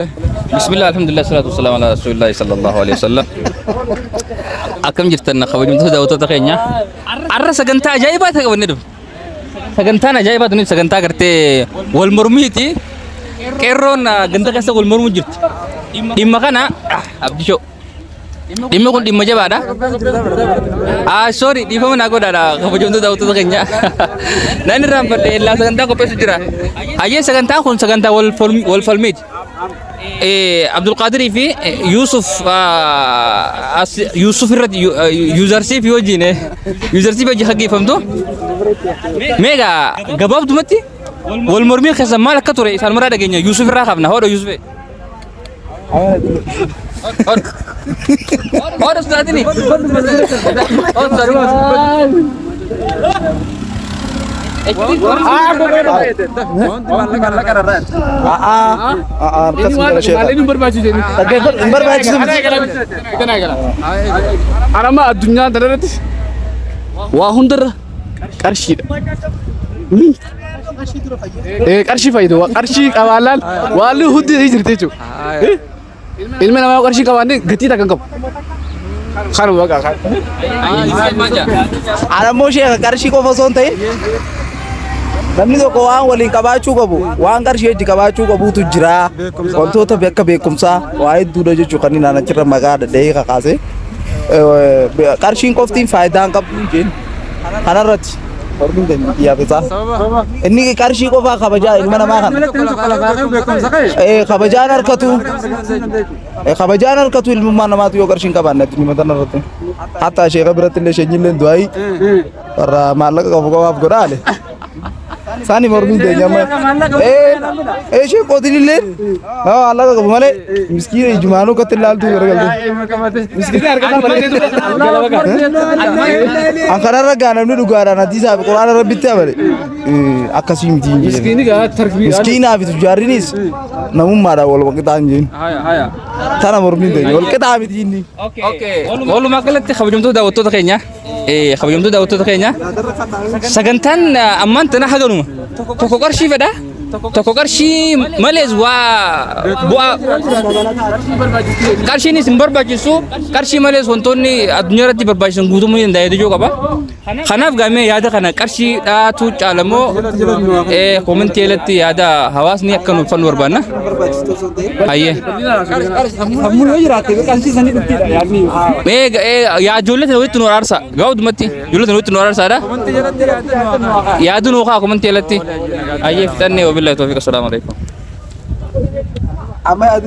بسم الله الحمد لله والصلاة والسلام على رسول الله صلى الله عليه وسلم. أكم جرتنا خوي جمتو داوتو تخينيا. عرّا سجنتا جايبات هكذا بندم. سجنتا جايبات نيم سجنتا كرتة والمرميتي كيرون جنتا كسر والمرمي جرت. إما كنا أبدي شو. إما كن إما جاب ada. Sorry, di mana aku dah kau jom tu dah utuh kenya. Nanti rampat elah seganta kau pesu jera. Aye seganta kun seganta wal falmit. Abdul Qadir fi Yusuf Yusuf irratti usership yoo jine usership hojii haqii famtu meega gabaabdumatti wal mormii keessa maal akka ture isaan maraa dhageenya Yusuf irraa qabna hodho Yusuf hodho ustaadini Arama addunyaa dararratti waa hundarra qarshiidha. Qarshii fayyadu qarshii qabaalaan waan hundi jirti jechuudha. Ilmi namaa qarshii qabaanne gatii takka qabu. Kan waqa kan. Aramoo sheekha qarshii qofa osoo hin ta'in namni tokko waan waliin qabaachuu qabu waan qarshii itti qabaachuu qabuutu jira wantoota akka beekumsaa waa hedduudha jechuudha kan inni achirra maqaa dhadhee kakaase qarshiin qoftiin faayidaa hin qabu jeen kanarratti hormuun dandeettii yaabesaa inni qarshii qofaa kabajaa ilma namaa kana kabajaan harkatu ilmummaa namaatu yoo qarshiin qabaanne addunyaa tanarratti hatta sheekha biratti illee sheenyillee du'aayi warra maallaqa qabu qabaaf godhaale Sani mormin de nyama she qotilille Allah ka male miskine jumanu ka tilal tu gargal miskine arkata male ankara raga namni dugara na disa Qur'an rabbitti amale akasi miti Miskini ga tarkbi miskina bitu jarinis namumma da wal waqtan jin haya tana mormin de wal qita miti ni okay wal makalatti khabjumtu daawatto kenya khabjumtu daawatto kenya sagantan amman tana haganuma tokko qarshii fedha tokko qarshii malees waa bu'aa qarshiinis hin barbaachisu qarshii malees wantoonni addunyaa irratti barbaachisan guutumuu hin danda'e jechuu qaba kanaaf gaamee yaada kana qarshii dhaatu caalamoo koomentii irratti yaada hawaasni akka nuuf fannu barbaanna hayyee yaa ijoollee tana walitti nu araarsa gaa'udumatti ijoollee tana walitti nu araarsaadha yaadu nuu kaa koomentii irratti hayyee fixannee wabillahi tawfiiq assalamu alaikum amma yaadu